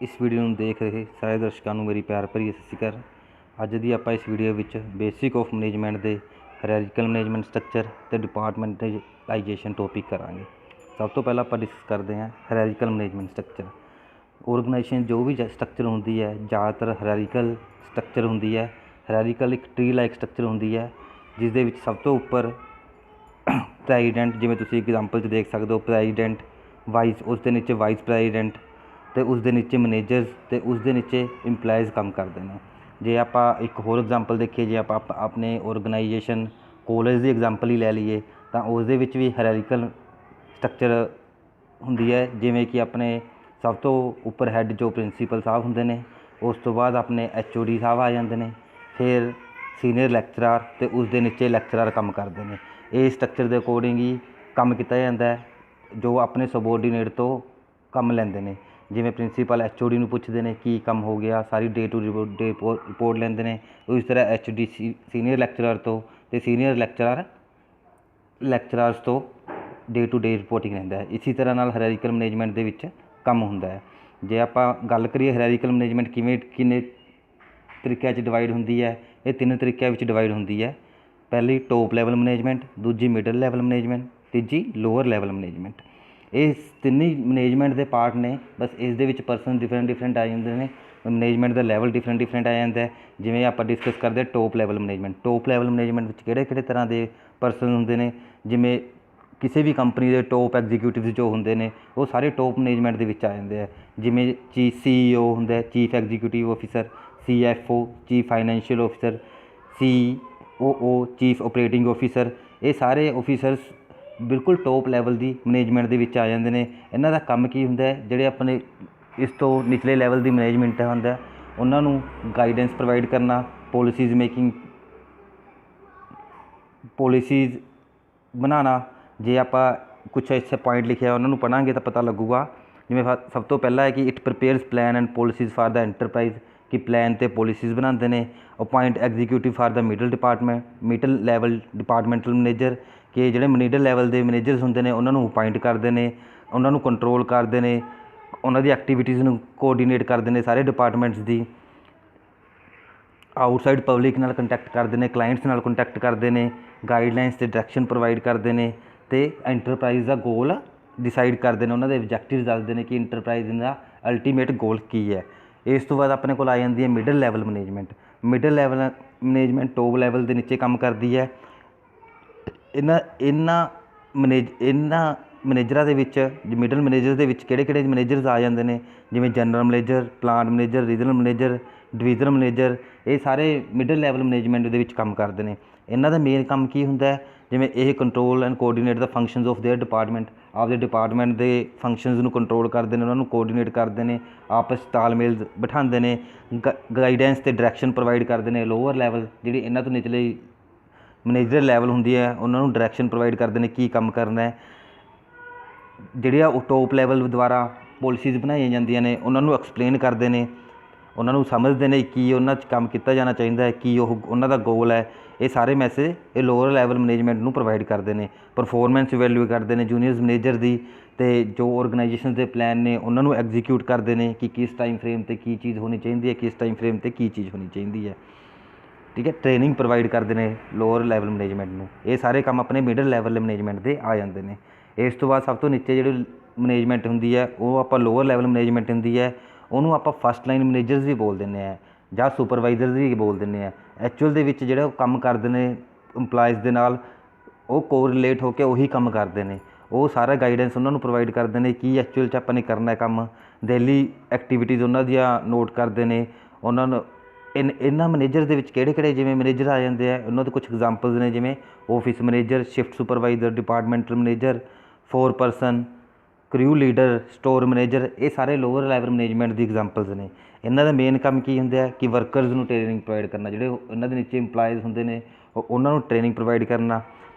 इस वीडियो ਨੂੰ देख रहे सारे दर्शकों ਨੂੰ मेरी प्यार भरी सत श्री अकाल। ਅੱਜ ਦੀ ਆਪਾਂ इस वीडियो ਵਿੱਚ बेसिक ऑफ मैनेजमेंट ਦੇ हायरार्किकल मैनेजमेंट स्ट्रक्चर ਤੇ डिपार्टमेंटलाइजेशन टॉपिक करांगे। सब तो पहला ਆਪਾਂ डिस्कस करते हैं हायरार्किकल मैनेजमेंट स्ट्रक्चर। ऑर्गेनाइजेशन जो भी स्ट्रक्चर होंगी है ज़्यादातर हायरार्किकल स्ट्रक्चर होंगी है। हायरार्किकल एक ट्री लाइक स्ट्रक्चर होंगी है जिस दे विच सब तो उपर ਪ੍ਰੈਜ਼ੀਡੈਂਟ, ਜਿਵੇਂ ਤੁਸੀਂ एग्जाम्पल 'ਚ देख सकते हो ਪ੍ਰੈਜ਼ੀਡੈਂਟ, वाइस उसके नीचे वाइस ਪ੍ਰੈਜ਼ੀਡੈਂਟ तो उसके नीचे मैनेजर्स तो उसके नीचे इंपलाइज़ काम करते हैं। जे आप एक होर एग्जाम्पल देखिए, जे आप अपने ऑर्गेनाइजेशन कॉलेज की एग्जाम्पल ही लै लीए तो उस भी हायरार्किकल स्ट्रक्चर होंदी है। जिमें कि अपने सब तो उपर हैड जो प्रिंसीपल साहब होंगे ने, उस तो बाद अपने HOD साहब आ जाते हैं, फिर सीनियर लैक्चरार तो उसके नीचे लैक्चरार काम करते हैं। ये स्ट्रक्चर के अकॉर्डिंग ही काम किया जाता है जो अपने सबोर्डीनेट तो काम लेंदे ने। जिमें प्रिंसीपल HOD ਨੂੰ ਪੁੱਛਦੇ ਨੇ ਕੀ ਕੰਮ ਹੋ ਗਿਆ, ਸਾਰੀ ਡੇ ਟੂ ਡੇ ਰਿਪੋर्ट ਲੈਂਦੇ ਨੇ। उस तरह HOD सीनियर लैक्चरर तो सीनियर लैक्चरर्स तो डे टू डे रिपोर्टिंग रहिंदा है। इसी तरह नाल हायरार्किकल मैनेजमेंट दे विच काम हुंदा है। जे आपां गल करिए हायरार्किकल मैनेजमेंट किन्ने तरीक़िਆਂ 'ਚ डिवाइड हुंदी है, ये 3 तरीक़ਿਆਂ ਵਿੱਚ डिवाइड हुंदी है। पहली टॉप लैवल मैनेजमेंट, दूजी मिडल लैवल मैनेजमेंट, तीजी लोअर लैवल मैनेजमेंट। ये तीनों मैनेजमेंट के पार्ट ने। बस इस परसन डिफरेंट आ जाते हैं, मैनेजमेंट का लैवल डिफरेंट आ जाता है। जिमें आप डिस्कस करते हैं top level management. Top level management किहड़े तरह के परसन होंगे ने, जिमें किसी भी कंपनी के टॉप एग्जीक्यूटिव जो होंगे ने वो सारे टॉप मैनेजमेंट के आ जाते हैं। जिमें CEO होंगे chief executive officer, CFO chief financial officer, COO chief operating officer. ये सारे ऑफिसर्स बिल्कुल टॉप लैवल की मैनेजमेंट के आ जाते हैं। इन्हों का काम की होंगे, जोड़े अपने इस तो निचले लैवल की मैनेजमेंट होंगे उन्होंने गाइडेंस प्रोवाइड करना, पॉलिसीज़ मेकिंग, पॉलिसीज़ बनाना। जे आप कुछ इस पॉइंट लिखे उन्होंने पढ़ांगे तो पता लगूगा। जिमें सब तो पहला है कि it prepares plan and policies for the enterprise, कि प्लैन तो पॉलिसीज़ बनाते हैं। Appoint executive for the middle level departmental manager, कि जोड़े मिडल लैवल के मैनेजर्स होंगे ने उन्होंने अपॉइंट करते हैं, उन्होंने कंट्रोल करते हैं, उन्होंने एक्टिविटीज़ कोऑर्डिनेट करते हैं सारे डिपार्टमेंट्स की। आउटसाइड पब्लिक नाल कंटैक्ट करते हैं, क्लाइंट्स नाल कंटैक्ट करते हैं, गाइडलाइनस ते डायरैक्शन प्रोवाइड करते हैं, तो एंटरप्राइज़ का गोल डिसाइड करते हैं, उन्होंने ऑब्जैक्टिव दसते हैं कि एंटरप्राइज़ का अल्टीमेट गोल की है। इस तो बाद अपने को आ जाती है middle level management. Middle level management top level के नीचे काम करती है। इन्हां मैनेजर के मिडल मैनेजर के मैनेजर्स आ जाते हैं, जिमें general manager, plant manager, regional manager, divisional manager. ये सारे मिडल लैवल मैनेजमेंट के काम करते हैं। इन्हां दा मेन काम की होंदा है, जिमें यह control and coordinate the functions of their department. आपके डिपार्टमेंट के फंक्शनस को कंट्रोल करते हैं, उन्होंने कोऑर्डिनेट करते हैं, आपस तालमेल बिठाते हैं, गाइडेंस ते डायरैक्शन प्रोवाइड करते हैं। लोअर लैवल जी इन्हों तो निचले मैनेजर लैवल होंगी है उन्होंने डायरैक्शन प्रोवाइड करते हैं की काम करना है। ਜਿਹੜੀਆਂ टॉप लैवल द्वारा पॉलिसीज़ बनाई ਜਾਂਦੀਆਂ ने उन्होंने एक्सप्लेन करते हैं, उन्होंने समझते हैं कि उन्होंने काम किया जाना चाहिए, कि उन्हों का गोल है। ये सारे मैसेज ये लोअर लैवल मैनेजमेंट को प्रोवाइड करते हैं। परफॉर्मेंस वैल्यू करते हैं जूनीयर मैनेजर की, तो जो ऑर्गेनाइजेशन के प्लैन ने उन्होंने एग्जीक्यूट करते हैं कि किस टाइम फ्रेम पर की चीज़ होनी चाहिए है, किस टाइम फ्रेम पर की चीज़ होनी चाहिए है। ठीक है, ट्रेनिंग प्रोवाइड करते हैं लोअर लैवल मैनेजमेंट में। ये सारे काम अपने मिडल लैवल मैनेजमेंट के आ जाते हैं। इस तो बाद सब तो नीचे जो मैनेजमेंट होंगी है वो आप लोअर लैवल मैनेजमेंट होंगी है, उन्होंने आप फस्ट लाइन मैनेजर्स भी बोल दें या सुपरवाइजर्स भी बोल दें। एक्चुअल के जो काम करते हैं इंपलाइज़ के नाल वो कोरिलेट होकर उही काम करते हैं। वो सारा गाइडेंस उन्होंने प्रोवाइड करते हैं कि एक्चुअल अपने करना है काम, डेली एक्टिविटीज़ उन्होंने नोट करते हैं। उन्होंने इन्होंने मैनेजर के जिमें मैनेजर आ जाते हैं, उन्होंने कुछ एग्जाम्पल्स ने, जिमें office manager, shift supervisor, departmental manager, 4 person, crew leader, store manager. ये सारे लोअर लैवल मैनेजमेंट की एग्जाम्पल्स ने। इन्हों का मेन काम की होंगे कि वर्करस को ट्रेनिंग प्रोवाइड करना, जोड़े इन्होंने नीचे इंपलाइज होंगे ने उन्होंने ट्रेनिंग प्रोवाइड करना,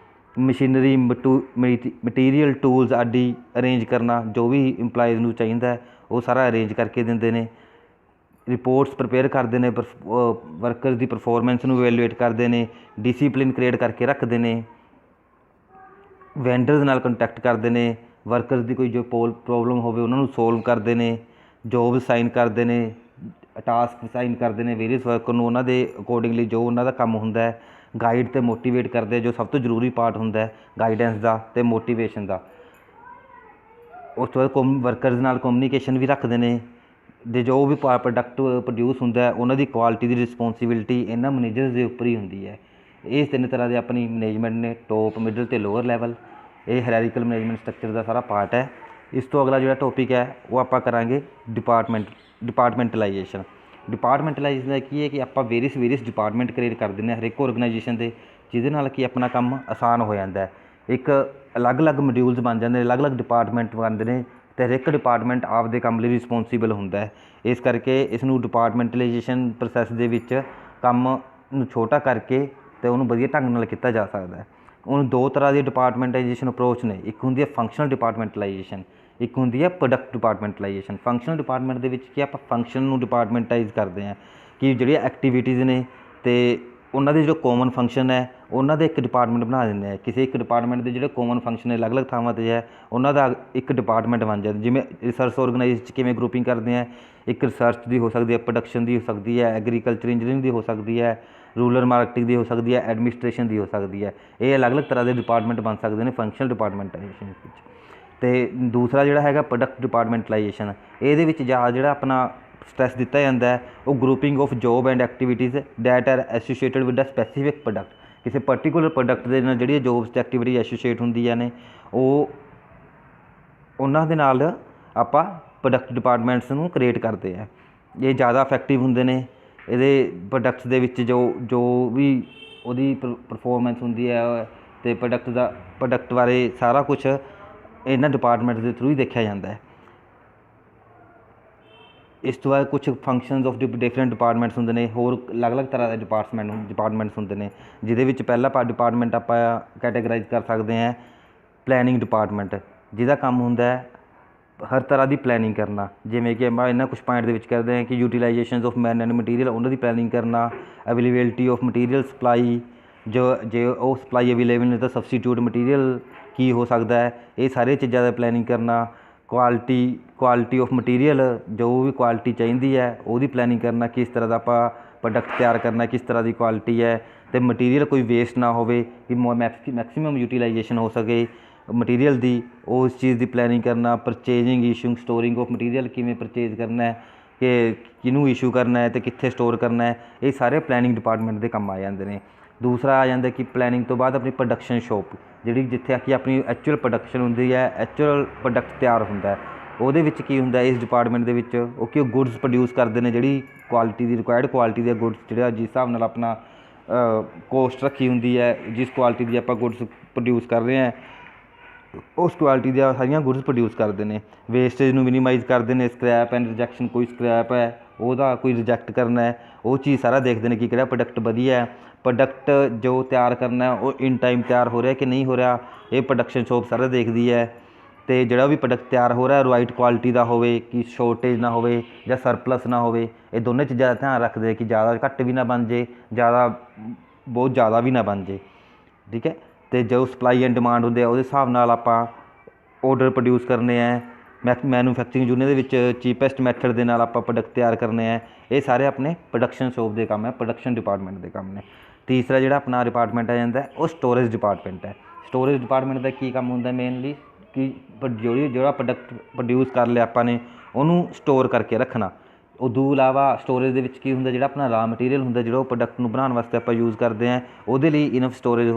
मशीनरी मटीरियल टूल्स आदि अरेंज करना, जो भी इंपलाइज को चाहिए वो सारा अरेंज करके देंगे ने। रिपोर्ट्स प्रिपेयर करते हैं, वर्करस की परफॉर्मेंस को इवैल्यूएट करते हैं, डिसिपलिन क्रिएट करके रखते हैं, वेंडर्स नाल कंटैक्ट करते हैं, वर्करस की कोई जो प्रॉब्लम हो उन्होंने सोल्व करते हैं, ਜੋਬ ਸਾਈਨ ਕਰਦੇ ਨੇ, ਟਾਸਕ ਸਾਈਨ ਕਰਦੇ ਨੇ ਵੇਰੀਅਸ ਵਰਕਰ ਨੂੰ, ਉਹਨਾਂ ਦੇ ਅਕੋਰਡਿੰਗਲੀ ਜੋ ਉਹਨਾਂ ਦਾ ਕੰਮ ਹੁੰਦਾ ਹੈ। ਗਾਈਡ ਅਤੇ ਮੋਟੀਵੇਟ ਕਰਦੇ, ਜੋ ਸਭ ਤੋਂ ਜ਼ਰੂਰੀ ਪਾਰਟ ਹੁੰਦਾ ਹੈ ਗਾਈਡੈਂਸ ਦਾ ਅਤੇ ਮੋਟੀਵੇਸ਼ਨ ਦਾ। ਉਸ ਤੋਂ ਬਾਅਦ ਵਰਕਰਸ ਨਾਲ ਕਮਿਊਨੀਕੇਸ਼ਨ ਵੀ ਰੱਖਦੇ ਨੇ, ਅਤੇ ਜੋ ਵੀ ਪ੍ਰੋਡਕਟ ਪ੍ਰੋਡਿਊਸ ਹੁੰਦਾ ਹੈ ਉਹਨਾਂ ਦੀ ਕੁਆਲਿਟੀ ਦੀ ਰਿਸਪੋਂਸੀਬਿਲਿਟੀ ਇਹਨਾਂ ਮੈਨੇਜਰਸ ਦੇ ਉੱਪਰ ਹੀ ਹੁੰਦੀ ਹੈ। ਇਹ 3 ਤਰ੍ਹਾਂ ਦੇ ਆਪਣੀ ਮੈਨੇਜਮੈਂਟ ਨੇ, ਟੋਪ, ਮਿਡਲ ਅਤੇ ਲੋਅਰ ਲੈਵਲ। ਇਹ ਹਾਇਰਾਰਕੀਕਲ ਮੈਨੇਜਮੈਂਟ ਸਟਰਕਚਰ ਦਾ ਸਾਰਾ ਪਾਰਟ ਹੈ। ਇਸ ਤੋਂ ਅਗਲਾ ਜਿਹੜਾ ਟੋਪਿਕ ਹੈ ਉਹ ਆਪਾਂ ਕਰਾਂਗੇ ਡਿਪਾਰਟਮੈਂਟਲਾਈਜੇਸ਼ਨ। ਡਿਪਾਰਟਮੈਂਟਲਾਈਜੇਸ਼ਨ ਦਾ ਕੀ ਹੈ ਕਿ ਆਪਾਂ ਵੇਰੀਅਸ ਡਿਪਾਰਟਮੈਂਟ ਕ੍ਰੀਏਟ ਕਰ ਦਿੰਦੇ ਹਾਂ ਹਰੇਕ ਆਰਗੇਨਾਈਜੇਸ਼ਨ ਦੇ, ਜਿਹਦੇ ਨਾਲ ਕਿ ਆਪਣਾ ਕੰਮ ਆਸਾਨ ਹੋ ਜਾਂਦਾ ਹੈ। ਇੱਕ ਅਲੱਗ-ਅਲੱਗ ਮੋਡਿਊਲਸ ਬਣ ਜਾਂਦੇ ਨੇ, ਅਲੱਗ-ਅਲੱਗ ਡਿਪਾਰਟਮੈਂਟ ਬਣਦੇ ਨੇ, ਅਤੇ ਹਰੇਕ ਡਿਪਾਰਟਮੈਂਟ ਆਪਦੇ ਕੰਮ ਲਈ ਰਿਸਪੋਂਸੀਬਲ ਹੁੰਦਾ ਹੈ। ਇਸ ਕਰਕੇ ਇਸ ਨੂੰ ਡਿਪਾਰਟਮੈਂਟਲਾਈਜੇਸ਼ਨ ਪ੍ਰੋਸੈਸ ਦੇ ਵਿੱਚ ਕੰਮ ਨੂੰ ਛੋਟਾ ਕਰਕੇ ਅਤੇ ਉਹਨੂੰ ਵਧੀਆ ਢੰਗ ਨਾਲ ਕੀਤਾ ਜਾ ਸਕਦਾ ਹੈ। ਹੁਣ 2 ਤਰ੍ਹਾਂ ਦੀ ਡਿਪਾਰਟਮੈਂਟਾਈਜੇਸ਼ਨ ਅਪਰੋਚ ਨੇ। ਇੱਕ ਹੁੰਦੀ ਹੈ ਫੰਕਸ਼ਨਲ ਡਿਪਾਰਟਮੈਂਟਲਾਈਜੇਸ਼ਨ, ਇੱਕ ਹੁੰਦੀ ਹੈ ਪ੍ਰੋਡਕਟ ਡਿਪਾਰਟਮੈਂਟਲਾਈਜੇਸ਼ਨ। ਫੰਕਸ਼ਨਲ ਡਿਪਾਰਟਮੈਂਟ ਦੇ ਵਿੱਚ ਕੀ ਆਪਾਂ ਫੰਕਸ਼ਨ ਨੂੰ ਡਿਪਾਰਟਮੈਂਟਾਈਜ਼ ਕਰਦੇ ਹਾਂ ਕਿ ਜਿਹੜੀਆਂ ਐਕਟੀਵਿਟੀਜ਼ ਨੇ ਅਤੇ ਉਹਨਾਂ ਦੇ ਜੋ ਕੋਮਨ ਫੰਕਸ਼ਨ ਹੈ ਉਹਨਾਂ ਦਾ ਇੱਕ ਡਿਪਾਰਟਮੈਂਟ ਬਣਾ ਦਿੰਦੇ ਹਾਂ। ਕਿਸੇ ਇੱਕ ਡਿਪਾਰਟਮੈਂਟ ਦੇ ਜਿਹੜੇ ਕੋਮਨ ਫੰਕਸ਼ਨ ਨੇ ਅਲੱਗ-ਅਲੱਗ ਥਾਵਾਂ 'ਤੇ ਹੈ ਉਹਨਾਂ ਦਾ ਇੱਕ ਡਿਪਾਰਟਮੈਂਟ ਬਣ ਜਾਂਦਾ। ਜਿਵੇਂ ਰਿਸਰਚ ਆਰਗੇਨਾਈਜ਼ 'ਚ ਕਿਵੇਂ ਗਰੁੱਪਿੰਗ ਕਰਦੇ ਹਾਂ, ਇੱਕ ਰਿਸਰਚ ਦੀ ਹੋ ਸਕਦੀ ਹੈ, ਪ੍ਰੋਡਕਸ਼ਨ ਦੀ ਹੋ ਸਕਦੀ ਹੈ, ਐਗਰੀਕਲਚਰ ਇੰਜੀਨੀਅਰਿੰਗ ਦੀ ਹੋ ਸਕਦੀ ਹੈ, ਰੂਰਲ ਮਾਰਕੀਟਿੰਗ ਦੀ ਹੋ ਸਕਦੀ ਹੈ, ਐਡਮਿਨਿਸਟ੍ਰੇਸ਼ਨ ਦੀ ਹੋ ਸਕਦੀ ਹੈ। ਇਹ ਅਲੱਗ-ਅਲੱਗ ਤਰ੍ਹਾਂ ਦੇ ਡਿਪਾਰਟਮੈਂਟ ਬਣ ਸਕਦੇ ਨੇ ਫੰਕਸ਼ਨਲ ਡਿਪਾਰਟਮੈਂਟਾਈਜੇਸ਼ਨ ਵਿੱਚ। ਅਤੇ ਦੂਸਰਾ ਜਿਹੜਾ ਹੈਗਾ ਪ੍ਰੋਡਕਟ ਡਿਪਾਰਟਮੈਂਟਲਾਈਜੇਸ਼ਨ, ਇਹਦੇ ਵਿੱਚ ਜਿਹੜਾ ਆਪਣਾ ਸਟ੍ਰੈਸ ਦਿੱਤਾ ਜਾਂਦਾ ਹੈ ਉਹ grouping of job and activities that are associated with a specific product. ਕਿਸੇ ਪਰਟੀਕੂਲਰ ਪ੍ਰੋਡਕਟ ਦੇ ਨਾਲ ਜਿਹੜੀਆਂ ਜੋਬਸ ਅਤੇ ਐਕਟੀਵਿਟੀ ਐਸੋਸੀਏਟ ਹੁੰਦੀਆਂ ਨੇ ਉਹ ਉਹਨਾਂ ਦੇ ਨਾਲ ਆਪਾਂ ਪ੍ਰੋਡਕਟ ਡਿਪਾਰਟਮੈਂਟਸ ਨੂੰ ਕ੍ਰੀਏਟ ਕਰਦੇ ਆ। ਇਹ ਜ਼ਿਆਦਾ ਇਫੈਕਟਿਵ ਹੁੰਦੇ ਨੇ। ਇਹਦੇ ਪ੍ਰੋਡਕਟਸ ਦੇ ਵਿੱਚ ਜੋ ਵੀ ਉਹਦੀ ਪਰਫੋਰਮੈਂਸ ਹੁੰਦੀ ਹੈ ਅਤੇ ਪ੍ਰੋਡਕਟ ਬਾਰੇ ਸਾਰਾ ਕੁਛ ਇਹਨਾਂ ਡਿਪਾਰਟਮੈਂਟ ਦੇ ਥਰੂ ਹੀ ਦੇਖਿਆ ਜਾਂਦਾ ਹੈ। ਇਸ ਤੋਂ ਬਾਅਦ ਕੁਛ ਫੰਕਸ਼ਨਸ ਆਫ ਡਿਫਰੈਂਟ ਡਿਪਾਰਟਮੈਂਟਸ ਹੁੰਦੇ ਨੇ, ਹੋਰ ਅਲੱਗ-ਅਲੱਗ ਤਰ੍ਹਾਂ ਦੇ ਡਿਪਾਰਟਮੈਂਟਸ ਹੁੰਦੇ ਨੇ, ਜਿਹਦੇ ਵਿੱਚ ਪਹਿਲਾ ਡਿਪਾਰਟਮੈਂਟ ਆਪਾਂ ਕੈਟੇਗਰਾਈਜ਼ ਕਰ ਸਕਦੇ ਹਾਂ ਪਲੈਨਿੰਗ ਡਿਪਾਰਟਮੈਂਟ, ਜਿਹਦਾ ਕੰਮ ਹੁੰਦਾ ਹੈ ਹਰ ਤਰ੍ਹਾਂ ਦੀ ਪਲੈਨਿੰਗ ਕਰਨਾ। ਜਿਵੇਂ ਕਿ ਆਪਾਂ ਇਹਨਾਂ ਕੁਛ ਪੁਆਇੰਟ ਦੇ ਵਿੱਚ ਕਰਦੇ ਹਾਂ ਕਿ utilisation of man and material, ਉਹਨਾਂ ਦੀ ਪਲੈਨਿੰਗ ਕਰਨਾ, ਅਵੇਲੇਬਿਲਿਟੀ ਆਫ ਮਟੀਰੀਅਲ ਸਪਲਾਈ, ਜੇ ਉਹ ਸਪਲਾਈ ਅਵੇਲੇਬਲ ਨਹੀਂ ਤਾਂ ਸਬਸਟੀਟਿਊਟ ਮਟੀਰੀਅਲ ਕੀ ਹੋ ਸਕਦਾ ਹੈ, ਇਹ ਸਾਰੀਆਂ ਚੀਜ਼ਾਂ ਦਾ ਪਲੈਨਿੰਗ ਕਰਨਾ। ਕੁਆਲਿਟੀ ਆਫ ਮਟੀਰੀਅਲ, ਜੋ ਵੀ ਕੁਆਲਿਟੀ ਚਾਹੀਦੀ ਹੈ ਉਹਦੀ ਪਲੈਨਿੰਗ ਕਰਨਾ, ਕਿਸ ਤਰ੍ਹਾਂ ਦਾ ਆਪਾਂ ਪ੍ਰੋਡਕਟ ਤਿਆਰ ਕਰਨਾ, ਕਿਸ ਤਰ੍ਹਾਂ ਦੀ ਕੁਆਲਿਟੀ ਹੈ, ਅਤੇ ਮਟੀਰੀਅਲ ਕੋਈ ਵੇਸਟ ਨਾ ਹੋਵੇ, ਕਿ ਮੈਕਸੀਮਮ ਯੂਟੀਲਾਈਜੇਸ਼ਨ ਹੋ ਸਕੇ ਮਟੀਰੀਅਲ ਦੀ, ਉਸ ਚੀਜ਼ ਦੀ ਪਲੈਨਿੰਗ ਕਰਨਾ। ਪਰਚੇਜਿੰਗ, ਇਸ਼ੂਇੰਗ, ਸਟੋਰਿੰਗ ਆਫ ਮਟੀਰੀਅਲ, ਕਿਵੇਂ ਪਰਚੇਜ ਕਰਨਾ ਹੈ, ਕਿ ਕਿਹਨੂੰ ਇਸ਼ੂ ਕਰਨਾ ਹੈ ਅਤੇ ਕਿੱਥੇ ਸਟੋਰ ਕਰਨਾ ਹੈ, ਇਹ ਸਾਰੇ ਪਲੈਨਿੰਗ ਡਿਪਾਰਟਮੈਂਟ ਦੇ ਕੰਮ ਆ ਜਾਂਦੇ ਨੇ। ਦੂਸਰਾ ਆ ਜਾਂਦਾ ਕਿ ਪਲੈਨਿੰਗ ਤੋਂ ਬਾਅਦ ਆਪਣੀ ਪ੍ਰੋਡਕਸ਼ਨ ਸ਼ੋਪ, ਜਿਹੜੀ ਜਿੱਥੇ ਕਿ ਆਪਣੀ ਐਕਚੁਅਲ ਪ੍ਰੋਡਕਸ਼ਨ ਹੁੰਦੀ ਹੈ, ਐਕਚੁਅਲ ਪ੍ਰੋਡਕਟ ਤਿਆਰ ਹੁੰਦਾ, ਉਹਦੇ ਵਿੱਚ ਕੀ ਹੁੰਦਾ ਇਸ ਡਿਪਾਰਟਮੈਂਟ ਦੇ ਵਿੱਚ ਉਹ ਕਿ ਗੁੱਡਸ ਪ੍ਰੋਡਿਊਸ ਕਰਦੇ ਨੇ, ਜਿਹੜੀ ਕੁਆਲਿਟੀ ਦੀ ਰਿਕੁਆਇਰਡ ਕੁਆਲਿਟੀ ਦੇ ਗੁੱਡਸ, ਜਿਹੜਾ ਜਿਸ ਹਿਸਾਬ ਨਾਲ ਆਪਣਾ ਕੋਸਟ ਰੱਖੀ ਹੁੰਦੀ ਹੈ, ਜਿਸ ਕੁਆਲਿਟੀ ਦੀ ਆਪਾਂ ਗੁੱਡਸ ਪ੍ਰੋਡਿਊਸ ਕਰ ਰਹੇ ਹਾਂ ਉਸ ਕੁਆਲਿਟੀ ਦੀਆਂ ਸਾਰੀਆਂ ਗੁੱਡਸ ਪ੍ਰੋਡਿਊਸ ਕਰਦੇ ਨੇ। ਵੇਸਟੇਜ ਨੂੰ ਮਿਨੀਮਾਈਜ਼ ਕਰਦੇ ਨੇ, ਸਕ੍ਰੈਪ ਐਂਡ ਰਿਜੈਕਸ਼ਨ, ਕੋਈ ਸਕ੍ਰੈਪ ਹੈ ਉਹਦਾ ਕੋਈ ਰਿਜੈਕਟ ਕਰਨਾ ਹੈ, ਉਹ ਚੀਜ਼ ਸਾਰਾ ਦੇਖਦੇ ਨੇ ਕਿ ਕਿਹੜਾ ਪ੍ਰੋਡਕਟ ਵਧੀਆ ਹੈ। ਪ੍ਰੋਡਕਟ ਜੋ ਤਿਆਰ ਕਰਨਾ ਉਹ ਇਨ ਟਾਈਮ ਤਿਆਰ ਹੋ ਰਿਹਾ ਕਿ ਨਹੀਂ ਹੋ ਰਿਹਾ, ਇਹ ਪ੍ਰੋਡਕਸ਼ਨ ਸ਼ੋਪ ਸਾਰਾ ਦੇਖਦੀ ਹੈ। ਅਤੇ ਜਿਹੜਾ ਵੀ ਪ੍ਰੋਡਕਟ ਤਿਆਰ ਹੋ ਰਿਹਾ ਰਾਈਟ ਕੁਆਲਿਟੀ ਦਾ ਹੋਵੇ, ਕਿ ਸ਼ੋਰਟੇਜ ਨਾ ਹੋਵੇ ਜਾਂ ਸਰਪਲਸ ਨਾ ਹੋਵੇ, ਇਹ ਦੋਨੇ ਚੀਜ਼ਾਂ ਦਾ ਧਿਆਨ ਰੱਖਦੇ ਕਿ ਜ਼ਿਆਦਾ ਘੱਟ ਵੀ ਨਾ ਬਣ ਜੇ, ਬਹੁਤ ਜ਼ਿਆਦਾ ਵੀ ਨਾ ਬਣ ਜੇ, ਠੀਕ ਹੈ। ਅਤੇ ਜੋ ਸਪਲਾਈ ਐਂਡ ਡਿਮਾਂਡ ਹੁੰਦੇ ਆ ਉਹਦੇ ਹਿਸਾਬ ਨਾਲ ਆਪਾਂ ਔਡਰ ਪ੍ਰੋਡਿਊਸ ਕਰਨੇ ਹੈ। ਮੈਨੂਫੈਕਚਰਿੰਗ ਯੂਨਿਟ ਦੇ ਵਿੱਚ ਚੀਪੈਸਟ ਮੈਥਡ ਦੇ ਨਾਲ ਆਪਾਂ ਪ੍ਰੋਡਕਟ ਤਿਆਰ ਕਰਨੇ ਹੈ। ਇਹ ਸਾਰੇ ਆਪਣੇ ਪ੍ਰੋਡਕਸ਼ਨ ਸ਼ੋਪ ਦੇ ਕੰਮ ਹੈ, ਪ੍ਰੋਡਕਸ਼ਨ ਡਿਪਾਰਟਮੈਂਟ ਦੇ ਕੰਮ ਨੇ। ਤੀਸਰਾ ਜਿਹੜਾ ਆਪਣਾ ਡਿਪਾਰਟਮੈਂਟ ਆ ਜਾਂਦਾ ਉਹ ਸਟੋਰੇਜ ਡਿਪਾਰਟਮੈਂਟ ਹੈ। ਸਟੋਰੇਜ ਡਿਪਾਰਟਮੈਂਟ ਦਾ ਕੀ ਕੰਮ ਹੁੰਦਾ ਮੇਨਲੀ ਕਿ ਜਿਹੜਾ ਪ੍ਰੋਡਕਟ ਪ੍ਰੋਡਿਊਸ ਕਰ ਲਿਆ ਆਪਾਂ ਨੇ ਉਹਨੂੰ ਸਟੋਰ ਕਰਕੇ ਰੱਖਣਾ। ਉਦੋਂ ਇਲਾਵਾ ਸਟੋਰੇਜ ਦੇ ਵਿੱਚ ਕੀ ਹੁੰਦਾ, ਜਿਹੜਾ ਆਪਣਾ ਰਾ ਮਟੀਰੀਅਲ ਹੁੰਦਾ, ਜਿਹੜਾ ਉਹ ਪ੍ਰੋਡਕਟ ਨੂੰ ਬਣਾਉਣ ਵਾਸਤੇ ਆਪਾਂ ਯੂਜ਼ ਕਰਦੇ ਹਾਂ, ਉਹਦੇ ਲਈ ਇਨਫ ਸਟੋਰੇਜ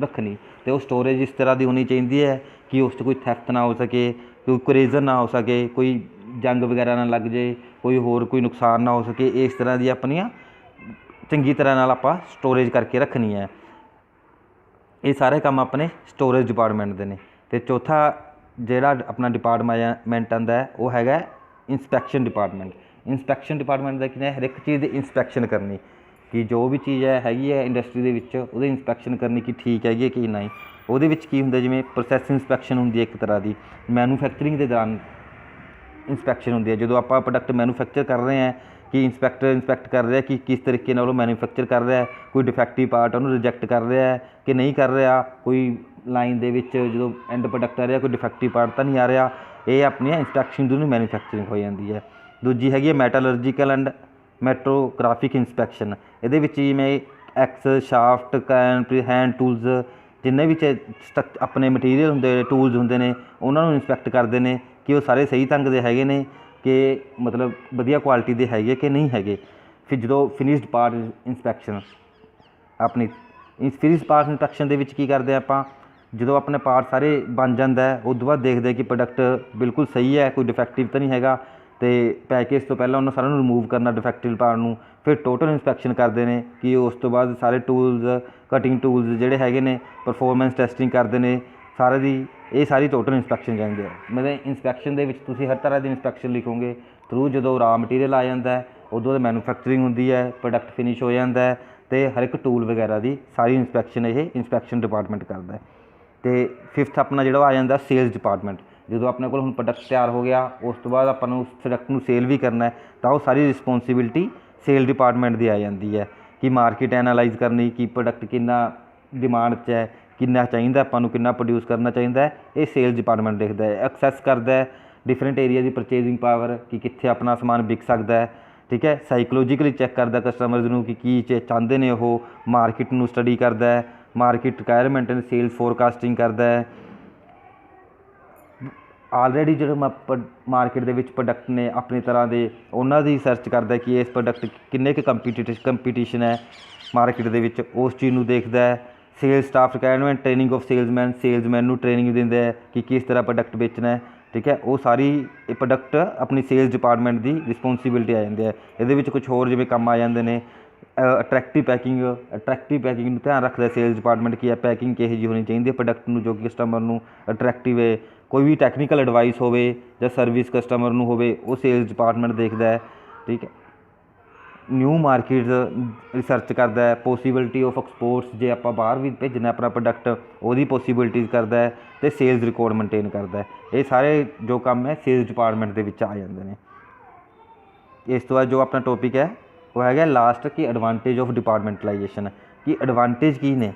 ਰੱਖਣੀ। ਅਤੇ ਉਹ ਸਟੋਰੇਜ ਇਸ ਤਰ੍ਹਾਂ ਦੀ ਹੋਣੀ ਚਾਹੀਦੀ ਹੈ ਕਿ ਉਸ 'ਚ ਕੋਈ ਥੈਫਟ ਨਾ ਹੋ ਸਕੇ, ਕੋਈ ਕਰੇਜ਼ਨ ਨਾ ਹੋ ਸਕੇ, ਕੋਈ ਜੰਗ ਵਗੈਰਾ ਨਾ ਲੱਗ ਜੇ, ਕੋਈ ਨੁਕਸਾਨ ਨਾ ਹੋ ਸਕੇ। ਇਸ ਤਰ੍ਹਾਂ ਦੀ ਆਪਣੀਆਂ ਚੰਗੀ ਤਰ੍ਹਾਂ ਨਾਲ ਆਪਾਂ ਸਟੋਰੇਜ ਕਰਕੇ ਰੱਖਣੀ ਹੈ। ਇਹ ਸਾਰੇ ਕੰਮ ਆਪਣੇ ਸਟੋਰੇਜ ਡਿਪਾਰਟਮੈਂਟ ਦੇ ਨੇ। ਅਤੇ ਚੌਥਾ ਜਿਹੜਾ ਆਪਣਾ ਡਿਪਾਰਟਮੈਂਟ ਆਉਂਦਾ ਉਹ ਹੈਗਾ ਇੰਸਪੈਕਸ਼ਨ ਡਿਪਾਰਟਮੈਂਟ। ਇੰਸਪੈਕਸ਼ਨ ਡਿਪਾਰਟਮੈਂਟ ਦਾ ਕੀ ਹੈ, ਹਰ ਇੱਕ ਚੀਜ਼ ਦੀ ਇੰਸਪੈਕਸ਼ਨ ਕਰਨੀ, ਕਿ ਜੋ ਵੀ ਚੀਜ਼ ਹੈਗੀ ਹੈ ਇੰਡਸਟਰੀ ਦੇ ਵਿੱਚ ਉਹਦੀ ਇੰਸਪੈਕਸ਼ਨ ਕਰਨੀ ਕਿ ਠੀਕ ਹੈਗੀ ਹੈ ਕਿ ਨਹੀਂ। ਉਹਦੇ ਵਿੱਚ ਕੀ ਹੁੰਦਾ, ਜਿਵੇਂ ਪ੍ਰੋਸੈਸ ਇੰਸਪੈਕਸ਼ਨ ਹੁੰਦੀ ਹੈ ਇੱਕ ਤਰ੍ਹਾਂ ਦੀ, ਮੈਨੂਫੈਕਚਰਿੰਗ ਦੇ ਦੌਰਾਨ ਇੰਸਪੈਕਸ਼ਨ ਹੁੰਦੀ ਹੈ। ਜਦੋਂ ਆਪਾਂ ਪ੍ਰੋਡਕਟ ਮੈਨੂਫੈਕਚਰ ਕਰ ਰਹੇ ਹਾਂ ਕਿ ਇੰਸਪੈਕਟ ਕਰ ਰਿਹਾ ਕਿ ਕਿਸ ਤਰੀਕੇ ਨਾਲ ਉਹ ਮੈਨੂਫੈਕਚਰ ਕਰ ਰਿਹਾ, ਕੋਈ ਡਿਫੈਕਟਿਵ ਪਾਰਟ ਉਹਨੂੰ ਰਿਜੈਕਟ ਕਰ ਰਿਹਾ ਕਿ ਨਹੀਂ ਕਰ ਰਿਹਾ, ਕੋਈ ਲਾਈਨ ਦੇ ਵਿੱਚ ਜਦੋਂ ਐਂਡ ਪ੍ਰੋਡਕਟ ਆ ਰਿਹਾ ਕੋਈ ਡਿਫੈਕਟਿਵ ਪਾਰਟ ਤਾਂ ਨਹੀਂ ਆ ਰਿਹਾ। ਇਹ ਆਪਣੀਆਂ ਇੰਸਪੈਕਸ਼ਨ ਦੀ ਮੈਨੂਫੈਕਚਰਿੰਗ ਹੋ ਜਾਂਦੀ ਹੈ। ਦੂਜੀ ਹੈਗੀ ਹੈ ਮੈਟਾਲਰਜੀਕਲ ਐਂਡ ਮੈਟਰੋਗ੍ਰਾਫਿਕ ਇੰਸਪੈਕਸ਼ਨ। ਇਹਦੇ ਵਿੱਚ ਜਿਵੇਂ axe, shaft, camp, hand tools, ਜਿੰਨੇ ਵੀ ਆਪਣੇ ਮਟੀਰੀਅਲ ਹੁੰਦੇ ਨੇ, ਟੂਲਸ ਹੁੰਦੇ ਨੇ, ਉਹਨਾਂ ਨੂੰ ਇੰਸਪੈਕਟ ਕਰਦੇ ਨੇ ਕਿ ਉਹ ਸਾਰੇ ਸਹੀ ਢੰਗ ਦੇ ਹੈਗੇ ਨੇ, ਕਿ ਮਤਲਬ ਵਧੀਆ ਕੁਆਲਿਟੀ ਦੇ ਹੈਗੇ ਕਿ ਨਹੀਂ ਹੈਗੇ। ਫਿਰ ਜਦੋਂ ਫਿਨਿਸ਼ਡ ਪਾਰਟ ਇੰਸਪੈਕਸ਼ਨ, ਆਪਣੀ ਫਿਨਿਸ਼ਡ ਪਾਰਟ ਇੰਸਪੈਕਸ਼ਨ ਦੇ ਵਿੱਚ ਕੀ ਕਰਦੇ ਆਪਾਂ, ਜਦੋਂ ਆਪਣੇ ਪਾਰਟ ਸਾਰੇ ਬਣ ਜਾਂਦਾ ਉਸ ਤੋਂ ਬਾਅਦ ਦੇਖਦੇ ਕਿ ਪ੍ਰੋਡਕਟ ਬਿਲਕੁਲ ਸਹੀ ਹੈ, ਕੋਈ ਡਿਫੈਕਟਿਵ ਤਾਂ ਨਹੀਂ ਹੈਗਾ, ਅਤੇ ਪੈਕੇਜ ਤੋਂ ਪਹਿਲਾਂ ਉਹਨਾਂ ਸਾਰਿਆਂ ਨੂੰ ਰਿਮੂਵ ਕਰਨਾ ਡਿਫੈਕਟਿਵ ਪਾਰਟ ਨੂੰ। ਫਿਰ ਟੋਟਲ ਇੰਸਪੈਕਸ਼ਨ ਕਰਦੇ ਨੇ ਕਿ ਉਸ ਤੋਂ ਬਾਅਦ ਸਾਰੇ ਟੂਲਸ, ਕਟਿੰਗ ਟੂਲਸ ਜਿਹੜੇ ਹੈਗੇ ਨੇ, ਪਰਫੋਰਮੈਂਸ ਟੈਸਟਿੰਗ ਕਰਦੇ ਨੇ ਸਾਰੇ ਦੀ। ਇਹ ਸਾਰੀ ਟੋਟਲ ਇੰਸਪੈਕਸ਼ਨ ਜਾਂਦੀ ਹੈ। ਮਤਲਬ ਇੰਸਪੈਕਸ਼ਨ ਦੇ ਵਿੱਚ ਤੁਸੀਂ ਹਰ ਤਰ੍ਹਾਂ ਦੀ ਇੰਸਪੈਕਸ਼ਨ ਲਿਖੋਗੇ ਥਰੂ। ਜਦੋਂ ਰਾ ਮਟੀਰੀਅਲ ਆ ਜਾਂਦਾ ਉਦੋਂ ਤਾਂ ਮੈਨੂਫੈਕਚਰਿੰਗ ਹੁੰਦੀ ਹੈ, ਪ੍ਰੋਡਕਟ ਫਿਨਿਸ਼ ਹੋ ਜਾਂਦਾ, ਅਤੇ ਹਰ ਇੱਕ ਟੂਲ ਵਗੈਰਾ ਦੀ ਸਾਰੀ ਇੰਸਪੈਕਸ਼ਨ ਇਹ ਇੰਸਪੈਕਸ਼ਨ ਡਿਪਾਰਟਮੈਂਟ ਕਰਦਾ। ਅਤੇ ਫਿਫਥ ਆਪਣਾ ਜਿਹੜਾ ਆ ਜਾਂਦਾ ਸੇਲਸ ਡਿਪਾਰਟਮੈਂਟ। ਜਦੋਂ ਆਪਣੇ ਕੋਲ ਹੁਣ ਪ੍ਰੋਡਕਟ ਤਿਆਰ ਹੋ ਗਿਆ, ਉਸ ਤੋਂ ਬਾਅਦ ਆਪਾਂ ਨੂੰ ਉਸ ਪ੍ਰੋਡਕਟ ਨੂੰ ਸੇਲ ਵੀ ਕਰਨਾ, ਤਾਂ ਉਹ ਸਾਰੀ ਰਿਸਪੋਂਸੀਬਿਲਿਟੀ ਸੇਲ ਡਿਪਾਰਟਮੈਂਟ ਦੀ ਆ ਜਾਂਦੀ ਹੈ। ਕਿ ਮਾਰਕੀਟ ਐਨਾਲਾਈਜ਼ ਕਰਨੀ, ਕਿ ਪ੍ਰੋਡਕਟ ਕਿੰਨਾ ਡਿਮਾਂਡ 'ਚ ਹੈ, ਕਿੰਨਾ ਚਾਹੀਦਾ ਆਪਾਂ ਨੂੰ, ਕਿੰਨਾ ਪ੍ਰੋਡਿਊਸ ਕਰਨਾ ਚਾਹੀਦਾ, ਇਹ ਸੇਲਸ ਡਿਪਾਰਟਮੈਂਟ ਦੇਖਦਾ ਹੈ। ਐਕਸੈਸ ਕਰਦਾ ਡਿਫਰੈਂਟ ਏਰੀਆ ਦੀ ਪਰਚੇਜ਼ਿੰਗ ਪਾਵਰ, ਕਿ ਕਿੱਥੇ ਆਪਣਾ ਸਮਾਨ ਵਿਕ ਸਕਦਾ ਹੈ, ਠੀਕ ਹੈ। ਸਾਈਕੋਲੋਜੀਕਲੀ ਚੈੱਕ ਕਰਦਾ ਕਸਟਮਰਜ਼ ਨੂੰ ਕਿ ਕੀ ਚਾਹੁੰਦੇ ਨੇ ਉਹ, ਮਾਰਕੀਟ ਨੂੰ ਸਟੱਡੀ ਕਰਦਾ ਹੈ, market requirement and sales forecasting ਕਰਦਾ ਹੈ। ਆਲਰੇਡੀ ਜਿਹੜੇ ਮਾਰਕੀਟ ਦੇ ਵਿੱਚ ਪ੍ਰੋਡਕਟ ਨੇ ਆਪਣੀ ਤਰ੍ਹਾਂ ਦੇ, ਉਹਨਾਂ ਦੀ ਸਰਚ ਕਰਦਾ ਕਿ ਇਸ ਪ੍ਰੋਡਕਟ ਕਿੰਨੇ ਕੁ ਕੰਪੀਟੀਸ਼ਨ ਹੈ ਮਾਰਕੀਟ ਦੇ ਵਿੱਚ, ਉਸ ਚੀਜ਼ ਨੂੰ ਦੇਖਦਾ ਹੈ। Sales staff requirement, training of salesman ਨੂੰ ਟ੍ਰੇਨਿੰਗ ਦਿੰਦਾ ਹੈ ਕਿ ਕਿਸ ਤਰ੍ਹਾਂ ਪ੍ਰੋਡਕਟ ਵੇਚਣਾ ਹੈ, ਠੀਕ ਹੈ। ਉਹ ਸਾਰੀ ਇਹ ਪ੍ਰੋਡਕਟ ਆਪਣੀ ਸੇਲਸ ਡਿਪਾਰਟਮੈਂਟ ਦੀ ਰਿਸਪੋਂਸੀਬਿਲਿਟੀ ਆ ਜਾਂਦੀ ਹੈ। ਇਹਦੇ ਵਿੱਚ ਕੁਛ ਹੋਰ ਜਿਵੇਂ ਕੰਮ ਆ ਜਾਂਦੇ ਨੇ, ਅਟਰੈਕਟਿਵ ਪੈਕਿੰਗ ਨੂੰ ਧਿਆਨ ਰੱਖਦਾ ਸੇਲਸ ਡਿਪਾਰਟਮੈਂਟ ਕਿ ਇਹ ਪੈਕਿੰਗ ਕਿਹੋ ਜਿਹੀ ਹੋਣੀ ਚਾਹੀਦੀ ਹੈ ਪ੍ਰੋਡਕਟ ਨੂੰ, ਜੋ ਕਿ ਕਸਟਮਰ ਨੂੰ ਅਟਰੈਕਟਿਵ ਹੈ। ਕੋਈ ਵੀ ਟੈਕਨੀਕਲ ਐਡਵਾਈਸ ਹੋਵੇ ਜਾਂ ਸਰਵਿਸ ਕਸਟਮਰ ਨੂੰ ਹੋਵੇ, ਉਹ ਸੇਲਸ ਡਿਪਾਰਟਮੈਂਟ ਦੇਖਦਾ ਹੈ, ਠੀਕ ਹੈ। ਨਿਊ ਮਾਰਕੀਟ ਰਿਸਰਚ ਕਰਦਾ ਹੈ, ਪੋਸੀਬਿਲਿਟੀ ਆਫ ਐਕਸਪੋਰਟਸ, ਜੇ ਆਪਾਂ ਬਾਹਰ ਵੀ ਭੇਜਣਾ ਆਪਣਾ ਪ੍ਰੋਡਕਟ, ਉਹਦੀ ਪੋਸੀਬਿਲਿਟੀਜ਼ ਕਰਦਾ ਹੈ, ਅਤੇ ਸੇਲਸ ਰਿਕਾਰਡ ਮੇਨਟੇਨ ਕਰਦਾ ਹੈ। ਇਹ ਸਾਰੇ ਜੋ ਕੰਮ ਹੈ ਸੇਲਸ ਡਿਪਾਰਟਮੈਂਟ ਦੇ ਵਿੱਚ ਆ ਜਾਂਦੇ ਨੇ। ਇਸ ਤੋਂ ਬਾਅਦ ਜੋ ਆਪਣਾ ਟੋਪਿਕ ਹੈ ਉਹ ਹੈਗਾ ਲਾਸਟ, ਕਿ ਐਡਵਾਂਟੇਜ ਆਫ ਡਿਪਾਰਟਮੈਂਟਲਾਈਜੇਸ਼ਨ, ਕਿ ਐਡਵਾਂਟੇਜ ਕੀ ਨੇ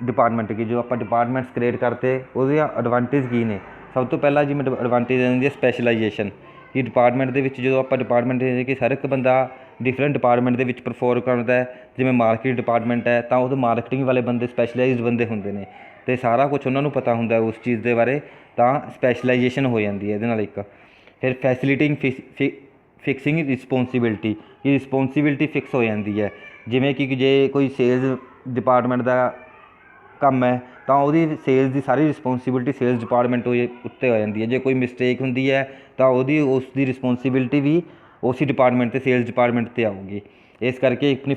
ਡਿਪਾਰਟਮੈਂਟ ਕੀ, ਜੋ ਆਪਾਂ ਡਿਪਾਰਟਮੈਂਟਸ ਕ੍ਰੀਏਟ ਕਰਤੇ ਉਹਦੀਆਂ ਐਡਵਾਂਟੇਜ ਕੀ ਨੇ। ਸਭ ਤੋਂ ਪਹਿਲਾਂ ਜਿਵੇਂ ਐਡਵਾਂਟੇਜ ਆ ਜਾਂਦੀ ਹੈ ਸਪੈਸ਼ਲਾਈਜੇਸ਼ਨ, ਕਿ ਡਿਪਾਰਟਮੈਂਟ ਦੇ ਵਿੱਚ ਜਦੋਂ ਆਪਾਂ ਡਿਪਾਰਟਮੈਂਟ ਕਿ ਹਰ ਇੱਕ ਬੰਦਾ ਡਿਫਰੈਂਟ ਡਿਪਾਰਟਮੈਂਟ ਦੇ ਵਿੱਚ ਪਰਫੋਰਮ ਕਰਦਾ ਹੈ। ਜਿਵੇਂ ਮਾਰਕੀਟ ਡਿਪਾਰਟਮੈਂਟ ਹੈ ਤਾਂ ਉਹਦੇ ਮਾਰਕੀਟਿੰਗ ਵਾਲੇ ਬੰਦੇ ਸਪੈਸ਼ਲਾਈਜ਼ਡ ਬੰਦੇ ਹੁੰਦੇ ਨੇ, ਅਤੇ ਸਾਰਾ ਕੁਛ ਉਹਨਾਂ ਨੂੰ ਪਤਾ ਹੁੰਦਾ ਉਸ ਚੀਜ਼ ਦੇ ਬਾਰੇ, ਤਾਂ ਸਪੈਸ਼ਲਾਈਜੇਸ਼ਨ ਹੋ ਜਾਂਦੀ ਹੈ ਇਹਦੇ ਨਾਲ ਇੱਕ। ਫਿਰ ਫੈਸਿਲਿਟਿੰਗ ਫਿਕਸਿੰਗ ਰਿਸਪੋਂਸੀਬਿਲਿਟੀ, ਕਿ ਰਿਸਪੋਂਸੀਬਿਲਿਟੀ ਫਿਕਸ ਹੋ ਜਾਂਦੀ ਹੈ। ਜਿਵੇਂ ਕਿ ਜੇ ਕੋਈ ਸੇਲਸ ਡਿਪਾਰਟਮੈਂਟ ਦਾ ਕੰਮ ਹੈ ਤਾਂ ਉਹਦੀ ਸੇਲਸ ਦੀ ਸਾਰੀ ਰਿਸਪੋਂਸੀਬਿਲਿਟੀ ਸੇਲਸ ਡਿਪਾਰਟਮੈਂਟ ਉੱਤੇ ਹੋ ਜਾਂਦੀ ਹੈ। ਜੇ ਕੋਈ ਮਿਸਟੇਕ ਹੁੰਦੀ ਹੈ ਤਾਂ ਉਸ ਦੀ ਰਿਸਪੋਂਸੀਬਿਲਿਟੀ ਵੀ ਉਸੇ ਡਿਪਾਰਟਮੈਂਟ 'ਤੇ, ਸੇਲਸ ਡਿਪਾਰਟਮੈਂਟ 'ਤੇ ਆਊਗੀ। ਇਸ ਕਰਕੇ ਆਪਣੀ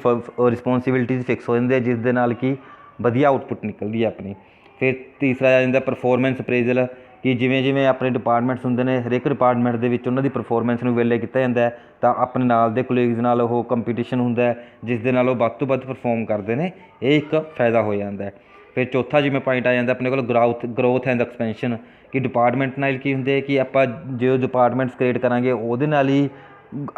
ਰਿਸਪੋਂਸੀਬਿਲਿਟੀਜ਼ ਫਿਕਸ ਹੋ ਜਾਂਦੀ ਹੈ, ਜਿਸ ਦੇ ਨਾਲ ਕਿ ਵਧੀਆ ਆਊਟਪੁੱਟ ਨਿਕਲਦੀ ਹੈ ਆਪਣੀ। ਫਿਰ ਤੀਸਰਾ ਆ ਜਾਂਦਾ ਪਰਫੋਰਮੈਂਸ ਅਪਰੇਜ਼ਲ, ਕਿ ਜਿਵੇਂ ਜਿਵੇਂ ਆਪਣੇ ਡਿਪਾਰਟਮੈਂਟਸ ਹੁੰਦੇ ਨੇ, ਹਰੇਕ ਡਿਪਾਰਟਮੈਂਟ ਦੇ ਵਿੱਚ ਉਹਨਾਂ ਦੀ ਪਰਫੋਰਮੈਂਸ ਨੂੰ ਵੇਲੇ ਕੀਤਾ ਜਾਂਦਾ, ਤਾਂ ਆਪਣੇ ਨਾਲ ਦੇ ਕੋਲੀਗਸ ਨਾਲ ਉਹ ਕੰਪੀਟੀਸ਼ਨ ਹੁੰਦਾ, ਜਿਸ ਦੇ ਨਾਲ ਉਹ ਵੱਧ ਤੋਂ ਵੱਧ ਪਰਫੋਰਮ ਕਰਦੇ ਨੇ। ਇਹ ਇੱਕ ਫਾਇਦਾ ਹੋ ਜਾਂਦਾ। ਫਿਰ ਚੌਥਾ ਜਿਵੇਂ ਪੁਆਇੰਟ ਆ ਜਾਂਦਾ ਆਪਣੇ ਕੋਲ ਗਰੋਥ ਐਂਡ ਐਕਸਪੈਂਸ਼ਨ, ਕਿ ਡਿਪਾਰਟਮੈਂਟ ਨਾਲ ਕੀ ਹੁੰਦੇ ਕਿ ਆਪਾਂ ਜੋ ਡਿਪਾਰਟਮੈਂਟਸ ਕ੍ਰੀਏਟ ਕਰਾਂਗੇ ਉਹਦੇ ਨਾਲ ਹੀ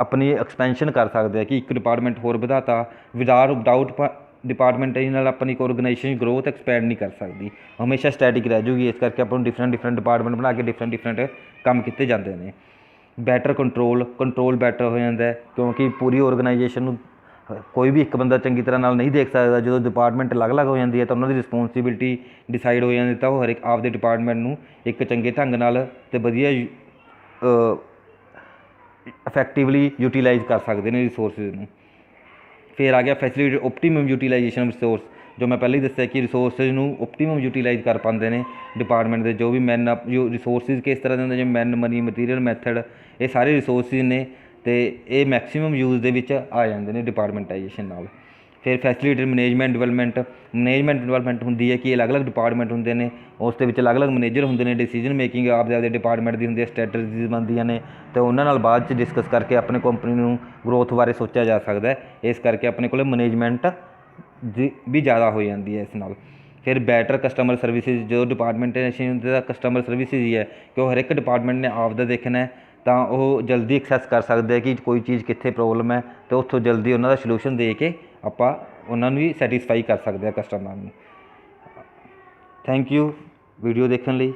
ਆਪਣੀ ਐਕਸਪੈਂਸ਼ਨ ਕਰ ਸਕਦੇ ਆ, ਕਿ ਇੱਕ ਡਿਪਾਰਟਮੈਂਟ ਹੋਰ ਵਧਾਤਾ, ਵਿਦਆਊਟ ਡਿਪਾਰਟਮੈਂਟ ਨਾਲ ਆਪਣੀ ਇੱਕ ਔਰਗਨਾਈਜੇਸ਼ਨ ਗਰੋਥ ਐਕਸਪੈਂਡ ਨਹੀਂ ਕਰ ਸਕਦੀ, ਹਮੇਸ਼ਾ ਸਟੈਟਿਕ ਰਹਿ ਜੂਗੀ। ਇਸ ਕਰਕੇ ਆਪਾਂ ਨੂੰ ਡਿਫਰੈਂਟ ਡਿਪਾਰਟਮੈਂਟ ਬਣਾ ਕੇ ਡਿਫਰੈਂਟ ਕੰਮ ਕੀਤੇ ਜਾਂਦੇ ਨੇ। ਬੈਟਰ ਕੰਟਰੋਲ ਬੈਟਰ ਹੋ ਜਾਂਦਾ, ਕਿਉਂਕਿ ਪੂਰੀ ਔਰਗਨਾਈਜੇਸ਼ਨ ਨੂੰ ਕੋਈ ਵੀ ਇੱਕ ਬੰਦਾ ਚੰਗੀ ਤਰ੍ਹਾਂ ਨਾਲ ਨਹੀਂ ਦੇਖ ਸਕਦਾ। ਜਦੋਂ ਡਿਪਾਰਟਮੈਂਟ ਅਲੱਗ-ਅਲੱਗ ਹੋ ਜਾਂਦੀ ਹੈ ਤਾਂ ਉਹਨਾਂ ਦੀ ਰਿਸਪੋਂਸੀਬਿਲਿਟੀ ਡਿਸਾਈਡ ਹੋ ਜਾਂਦੀ, ਤਾਂ ਉਹ ਹਰ ਇੱਕ ਆਪਦੇ ਡਿਪਾਰਟਮੈਂਟ ਨੂੰ ਇੱਕ ਚੰਗੇ ਢੰਗ ਨਾਲ ਅਤੇ ਵਧੀਆ ਇਫੈਕਟਿਵਲੀ ਯੂਟੀਲਾਈਜ਼ ਕਰ ਸਕਦੇ ਨੇ ਰਿਸੋਰਸਿਸ ਨੂੰ। ਫਿਰ ਆ ਗਿਆ ਫੈਸਿਲਿਟੀ ਓਪਟੀਮਮ ਯੂਟੀਲਾਈਜੇਸ਼ਨ ਰਿਸੋਰਸ, ਜੋ ਮੈਂ ਪਹਿਲਾਂ ਹੀ ਦੱਸਿਆ ਕਿ ਰਿਸੋਰਸਿਸ ਨੂੰ ਓਪਟੀਮਮ ਯੂਟੀਲਾਈਜ਼ ਕਰ ਪਾਉਂਦੇ ਨੇ ਡਿਪਾਰਟਮੈਂਟ ਦੇ। ਜੋ ਵੀ ਰਿਸੋਰਸਿਸ ਕਿਸ ਤਰ੍ਹਾਂ ਦੇ ਹੁੰਦੇ, ਜਿਵੇਂ ਮੈਨ, ਮਨੀ, ਮਟੀਰੀਅਲ, ਮੈਥਡ, ਇਹ ਸਾਰੇ ਰਿਸੋਰਸਿਸ ਨੇ, ਅਤੇ ਇਹ ਮੈਕਸੀਮਮ ਯੂਜ਼ ਦੇ ਵਿੱਚ ਆ ਜਾਂਦੇ ਨੇ ਡਿਪਾਰਟਮੈਂਟਾਈਜੇਸ਼ਨ ਨਾਲ। ਫਿਰ ਫੈਸਿਲਿਟੀ ਮੈਨੇਜਮੈਂਟ ਡਿਵੈਲਪਮੈਂਟ ਹੁੰਦੀ ਹੈ, ਕਿ ਅਲੱਗ-ਅਲੱਗ ਡਿਪਾਰਟਮੈਂਟ ਹੁੰਦੇ ਨੇ, ਉਸ ਦੇ ਵਿੱਚ ਅਲੱਗ-ਅਲੱਗ ਮੈਨੇਜਰ ਹੁੰਦੇ ਨੇ। ਡਿਸੀਜਨ ਮੇਕਿੰਗ ਆਪਦੇ ਡਿਪਾਰਟਮੈਂਟ ਦੀ ਹੁੰਦੀ ਹੈ, ਸਟ੍ਰੈਟਜੀਜ਼ ਬਣਦੀਆਂ ਨੇ, ਅਤੇ ਉਹਨਾਂ ਨਾਲ ਬਾਅਦ 'ਚ ਡਿਸਕਸ ਕਰਕੇ ਆਪਣੇ ਕੰਪਨੀ ਨੂੰ ਗਰੋਥ ਬਾਰੇ ਸੋਚਿਆ ਜਾ ਸਕਦਾ ਹੈ। ਇਸ ਕਰਕੇ ਆਪਣੇ ਕੋਲ ਮੈਨੇਜਮੈਂਟ ਦੀ ਵੀ ਜ਼ਿਆਦਾ ਹੋ ਜਾਂਦੀ ਹੈ ਇਸ ਨਾਲ। ਫਿਰ ਬੈਟਰ ਕਸਟਮਰ ਸਰਵਿਸਿਜ਼, ਜੋ ਡਿਪਾਰਟਮੈਂਟੇਸ਼ਨ ਹੁੰਦੀ ਹੈ ਕਸਟਮਰ ਸਰਵਿਸਿਜ਼ ਹੀ ਹੈ, ਕਿ ਉਹ ਹਰ ਇੱਕ ਡਿਪਾਰਟਮੈਂਟ ਨੇ ਆਪਦਾ ਦੇਖਣਾ ਹੈ, ਤਾਂ ਉਹ ਜਲਦੀ ਐਕਸੈਸ ਕਰ ਸਕਦੇ ਆ ਕਿ ਕੋਈ ਚੀਜ਼ ਕਿੱਥੇ ਪ੍ਰੋਬਲਮ ਹੈ, ਅਤੇ ਉੱਥੋਂ ਜਲਦੀ ਉਹਨਾਂ ਦਾ ਸਲਿਊਸ਼ਨ ਦੇ ਕੇ ਆਪਾਂ ਉਹਨਾਂ ਨੂੰ ਵੀ ਸੈਟਿਸਫਾਈ ਕਰ ਸਕਦੇ ਹਾਂ ਕਸਟਮਰ ਨੂੰ। ਥੈਂਕ ਯੂ ਵੀਡੀਓ ਦੇਖਣ ਲਈ।